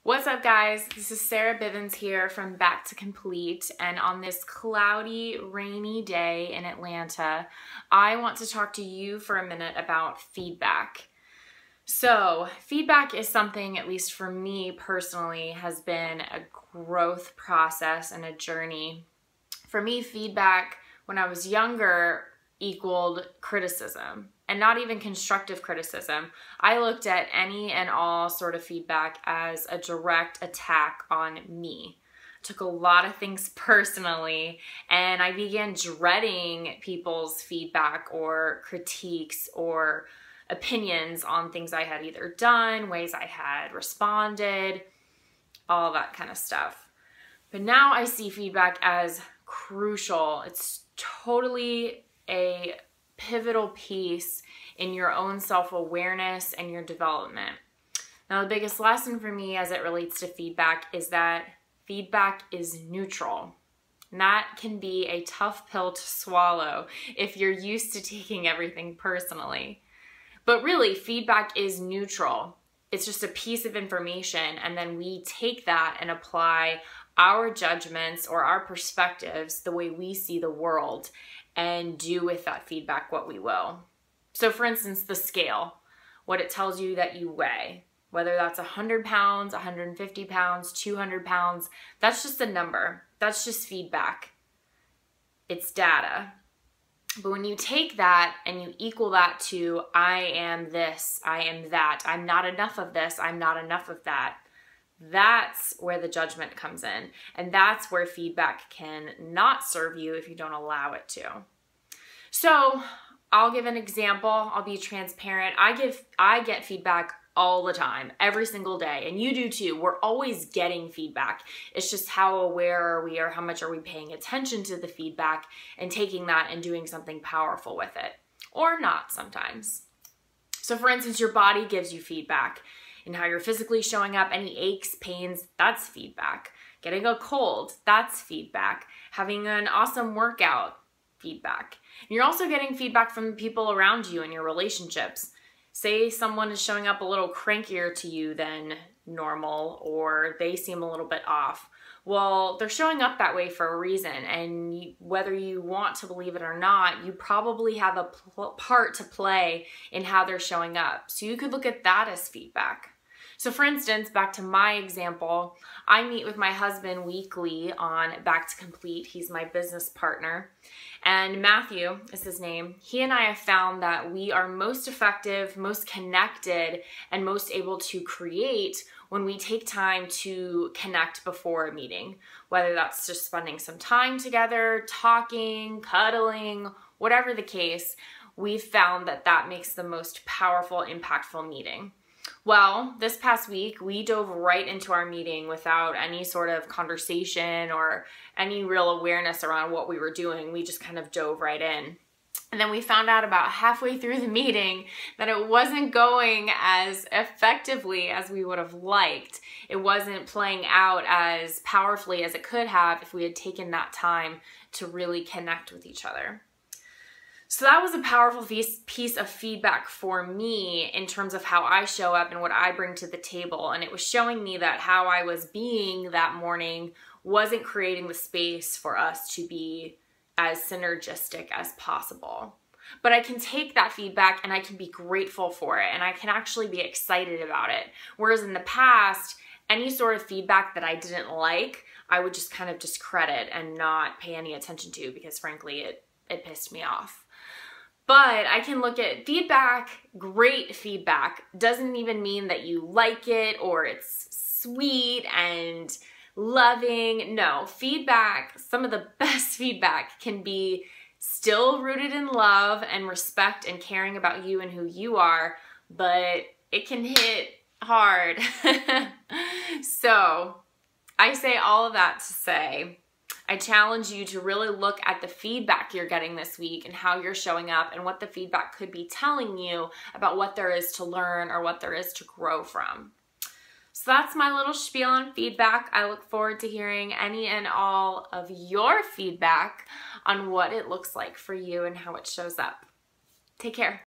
What's up, guys? This is Sarah Bivens here from Back to Complete, and on this cloudy, rainy day in Atlanta, I want to talk to you for a minute about feedback. So, feedback is something, at least for me personally, has been a growth process and a journey. For me, feedback when I was younger equaled criticism, and not even constructive criticism. I looked at any and all sort of feedback as a direct attack on me. I took a lot of things personally, and I began dreading people's feedback or critiques or opinions on things I had either done, ways I had responded, all that kind of stuff. But now I see feedback as crucial. It's totally a pivotal piece in your own self-awareness and your development. Now, the biggest lesson for me as it relates to feedback is that feedback is neutral. And that can be a tough pill to swallow if you're used to taking everything personally. But really, feedback is neutral. It's just a piece of information, and then we take that and apply our judgments or our perspectives, the way we see the world, and do with that feedback what we will. So for instance, the scale, what it tells you that you weigh, whether that's 100 pounds, 150 pounds, 200 pounds, that's just a number. That's just feedback. It's data. But when you take that and you equal that to, I am this, I am that, I'm not enough of this, I'm not enough of that, that's where the judgment comes in. And that's where feedback can not serve you if you don't allow it to. So I'll give an example. I'll be transparent. I get feedback all the time, every single day. And you do too. We're always getting feedback. It's just how aware are we, or how much are we paying attention to the feedback and taking that and doing something powerful with it, or not sometimes. So for instance, your body gives you feedback in how you're physically showing up. Any aches, pains, that's feedback. Getting a cold, that's feedback. Having an awesome workout, feedback. And you're also getting feedback from the people around you in your relationships. Say someone is showing up a little crankier to you than normal, or they seem a little bit off. Well, they're showing up that way for a reason, and whether you want to believe it or not, you probably have a part to play in how they're showing up. So you could look at that as feedback. So for instance, back to my example, I meet with my husband weekly on Back to Complete. He's my business partner. And Matthew is his name. He and I have found that we are most effective, most connected, and most able to create when we take time to connect before a meeting. Whether that's just spending some time together, talking, cuddling, whatever the case, we've found that that makes the most powerful, impactful meeting. Well, this past week, we dove right into our meeting without any sort of conversation or any real awareness around what we were doing. We just kind of dove right in. And then we found out about halfway through the meeting that it wasn't going as effectively as we would have liked. It wasn't playing out as powerfully as it could have if we had taken that time to really connect with each other. So that was a powerful piece of feedback for me in terms of how I show up and what I bring to the table. And it was showing me that how I was being that morning wasn't creating the space for us to be as synergistic as possible. But I can take that feedback and I can be grateful for it, and I can actually be excited about it. Whereas in the past, any sort of feedback that I didn't like, I would just kind of discredit and not pay any attention to, because frankly, it pissed me off. But I can look at feedback, great feedback, doesn't even mean that you like it or it's sweet and loving. No, feedback, some of the best feedback can be still rooted in love and respect and caring about you and who you are, but it can hit hard. So I say all of that to say, I challenge you to really look at the feedback you're getting this week and how you're showing up and what the feedback could be telling you about what there is to learn or what there is to grow from. So that's my little spiel on feedback. I look forward to hearing any and all of your feedback on what it looks like for you and how it shows up. Take care.